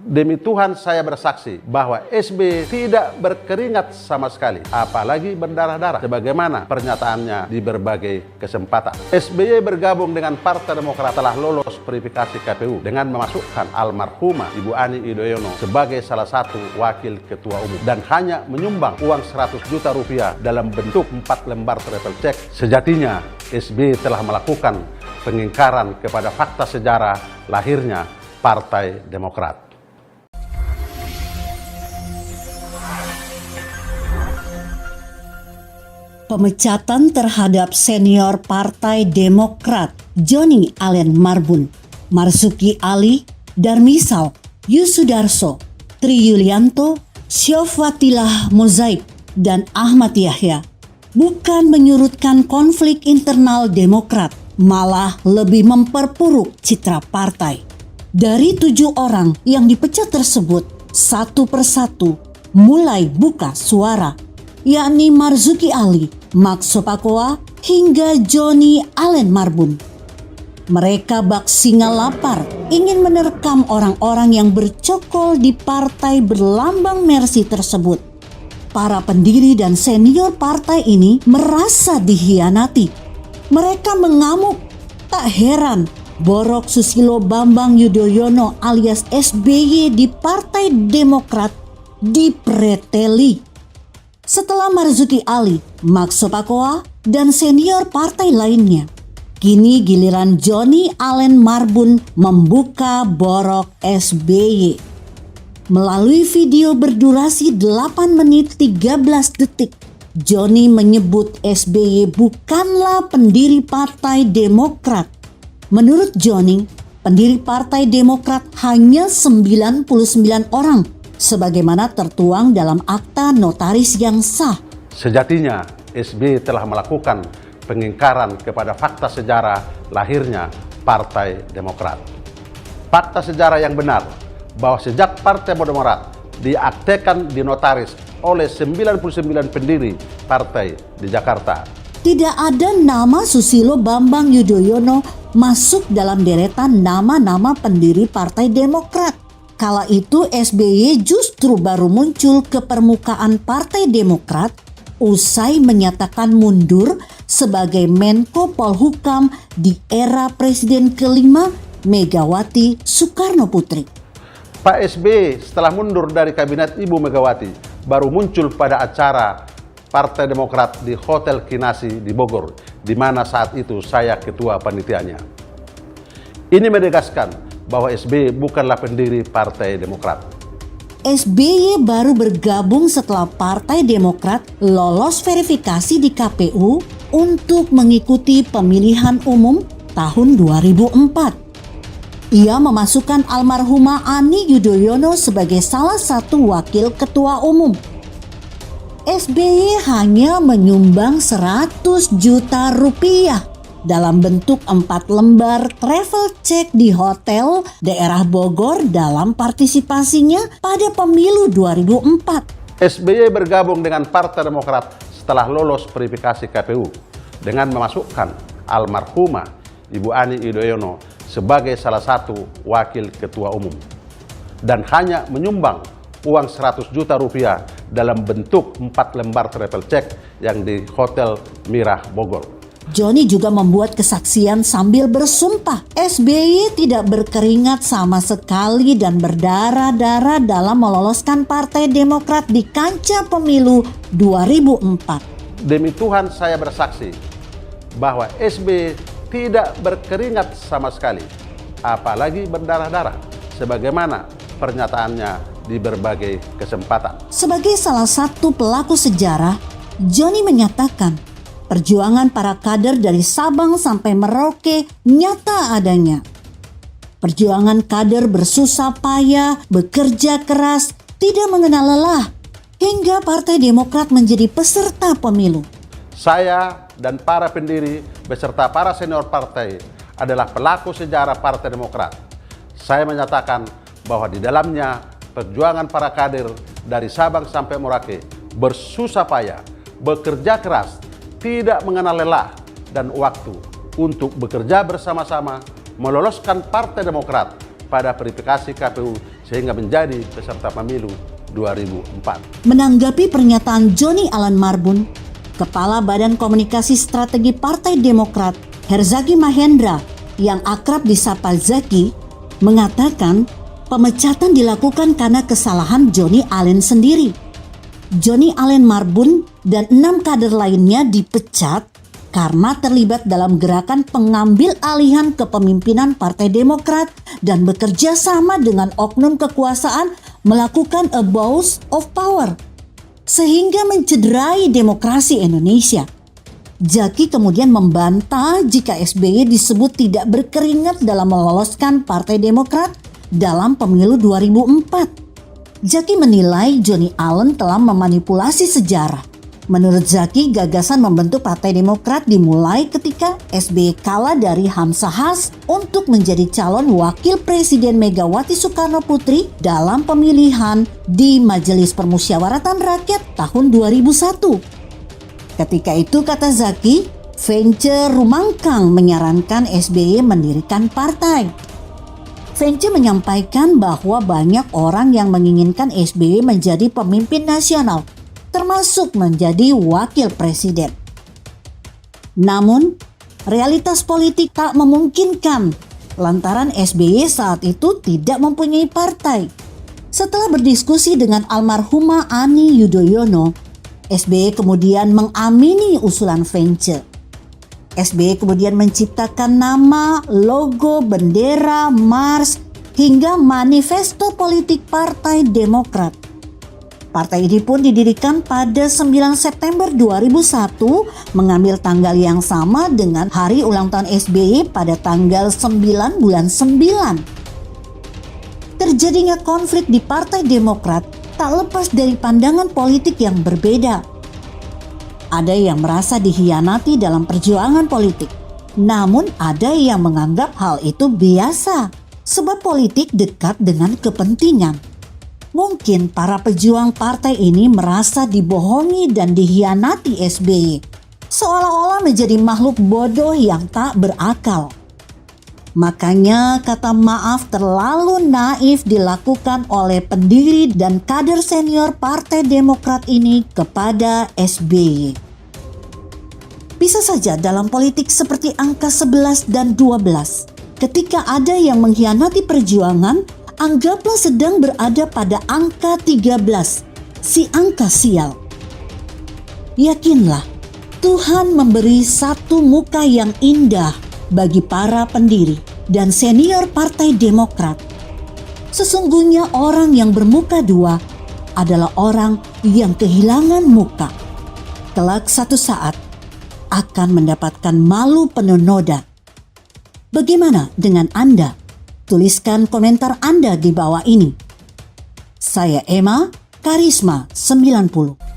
Demi Tuhan saya bersaksi bahwa SBY tidak berkeringat sama sekali, apalagi berdarah-darah, sebagaimana pernyataannya di berbagai kesempatan. SBY bergabung dengan Partai Demokrat telah lolos verifikasi KPU dengan memasukkan almarhumah Ibu Ani Yudhoyono sebagai salah satu wakil ketua umum dan hanya menyumbang uang 100 juta rupiah dalam bentuk 4 lembar travel check. Sejatinya SBY telah melakukan pengingkaran kepada fakta sejarah lahirnya Partai Demokrat. Pemecatan terhadap senior Partai Demokrat Johnny Allen Marbun, Marzuki Ali, Darmisal, Yusudarso, Tri Yulianto, Syofatilah Mozaik, dan Ahmad Yahya bukan menyurutkan konflik internal Demokrat, malah lebih memperburuk citra partai. Dari 7 orang yang dipecat tersebut, satu persatu mulai buka suara, yakni Marzuki Ali, Max Sopakua, hingga Johnny Allen Marbun. Mereka bak singa lapar ingin menerkam orang-orang yang bercokol di partai berlambang Mercy tersebut. Para pendiri dan senior partai ini merasa dikhianati. Mereka mengamuk. Tak heran Borok Susilo Bambang Yudhoyono alias SBY di Partai Demokrat dipreteli. Setelah Marzuki Ali, Max Sopakua, dan senior partai lainnya, kini giliran Johnny Allen Marbun membuka borok SBY. Melalui video berdurasi 8 menit 13 detik, Johnny menyebut SBY bukanlah pendiri Partai Demokrat. Menurut Johnny, pendiri Partai Demokrat hanya 99 orang, sebagaimana tertuang dalam akta notaris yang sah. Sejatinya SBY telah melakukan pengingkaran kepada fakta sejarah lahirnya Partai Demokrat. Fakta sejarah yang benar bahwa sejak Partai Demokrat diaktekan di notaris oleh 99 pendiri partai di Jakarta, tidak ada nama Susilo Bambang Yudhoyono masuk dalam deretan nama-nama pendiri Partai Demokrat. Kala itu SBY justru baru muncul ke permukaan Partai Demokrat usai menyatakan mundur sebagai Menko Polhukam di era Presiden kelima Megawati Soekarno Putri. Pak SBY setelah mundur dari kabinet Ibu Megawati baru muncul pada acara Partai Demokrat di Hotel Kinasi di Bogor, di mana saat itu saya ketua panitianya. Ini menegaskan bahwa SBY bukanlah pendiri Partai Demokrat. SBY baru bergabung setelah Partai Demokrat lolos verifikasi di KPU untuk mengikuti pemilihan umum tahun 2004. Ia memasukkan almarhumah Ani Yudhoyono sebagai salah satu wakil ketua umum. SBY hanya menyumbang 100 juta rupiah dalam bentuk 4 lembar travel check di hotel daerah Bogor dalam partisipasinya pada pemilu 2004. SBY bergabung dengan Partai Demokrat setelah lolos verifikasi KPU dengan memasukkan almarhumah Ibu Ani Yudhoyono sebagai salah satu wakil ketua umum dan hanya menyumbang uang 100 juta rupiah dalam bentuk 4 lembar travel check yang di Hotel Mirah Bogor. Johnny juga membuat kesaksian sambil bersumpah SBY tidak berkeringat sama sekali dan berdarah-darah dalam meloloskan Partai Demokrat di kancah pemilu 2004. Demi Tuhan saya bersaksi bahwa SBY tidak berkeringat sama sekali, apalagi berdarah-darah, sebagaimana pernyataannya di berbagai kesempatan. Sebagai salah satu pelaku sejarah, Johnny menyatakan perjuangan para kader dari Sabang sampai Merauke nyata adanya. Perjuangan kader bersusah payah, bekerja keras, tidak mengenal lelah, hingga Partai Demokrat menjadi peserta pemilu. Saya dan para pendiri beserta para senior partai adalah pelaku sejarah Partai Demokrat. Saya menyatakan bahwa di dalamnya perjuangan para kader dari Sabang sampai Merauke bersusah payah, bekerja keras, tidak mengenal lelah dan waktu untuk bekerja bersama-sama meloloskan Partai Demokrat pada verifikasi KPU sehingga menjadi peserta pemilu 2004. Menanggapi pernyataan Joni Allen Marbun, Kepala Badan Komunikasi Strategi Partai Demokrat Herzaki Mahendra yang akrab disapa Zaki mengatakan pemecatan dilakukan karena kesalahan Joni Allen sendiri. Joni Allen Marbun dan 6 kader lainnya dipecat karena terlibat dalam gerakan pengambil alihan kepemimpinan Partai Demokrat dan bekerja sama dengan oknum kekuasaan melakukan abuse of power sehingga mencederai demokrasi Indonesia. Zaki kemudian membantah jika SBY disebut tidak berkeringat dalam meloloskan Partai Demokrat dalam pemilu 2004. Zaki menilai Joni Allen telah memanipulasi sejarah. Menurut Zaki, gagasan membentuk Partai Demokrat dimulai ketika SBY kalah dari Hamzah Has untuk menjadi calon wakil Presiden Megawati Soekarno Putri dalam pemilihan di Majelis Permusyawaratan Rakyat tahun 2001. Ketika itu, kata Zaki, Vence Rumangkang menyarankan SBY mendirikan partai. Vence menyampaikan bahwa banyak orang yang menginginkan SBY menjadi pemimpin nasional, termasuk menjadi wakil presiden. Namun, realitas politik tak memungkinkan lantaran SBY saat itu tidak mempunyai partai. Setelah berdiskusi dengan almarhumah Ani Yudhoyono, SBY kemudian mengamini usulan Vence. SBY kemudian menciptakan nama, logo, bendera, mars, hingga manifesto politik Partai Demokrat. Partai ini pun didirikan pada 9 September 2001, mengambil tanggal yang sama dengan hari ulang tahun SBY pada tanggal 9 bulan 9. Terjadinya konflik di Partai Demokrat tak lepas dari pandangan politik yang berbeda. Ada yang merasa dikhianati dalam perjuangan politik, namun ada yang menganggap hal itu biasa, sebab politik dekat dengan kepentingan. Mungkin para pejuang partai ini merasa dibohongi dan dikhianati SBY, seolah-olah menjadi makhluk bodoh yang tak berakal. Makanya kata maaf terlalu naif dilakukan oleh pendiri dan kader senior Partai Demokrat ini kepada SBY. Bisa saja dalam politik seperti angka 11 dan 12, ketika ada yang mengkhianati perjuangan, anggaplah sedang berada pada angka 13, si angka sial. Yakinlah, Tuhan memberi satu muka yang indah bagi para pendiri dan senior Partai Demokrat. Sesungguhnya orang yang bermuka dua adalah orang yang kehilangan muka. Kelak satu saat akan mendapatkan malu penuh noda. Bagaimana dengan Anda? Tuliskan komentar Anda di bawah ini. Saya Emma, Karisma 90.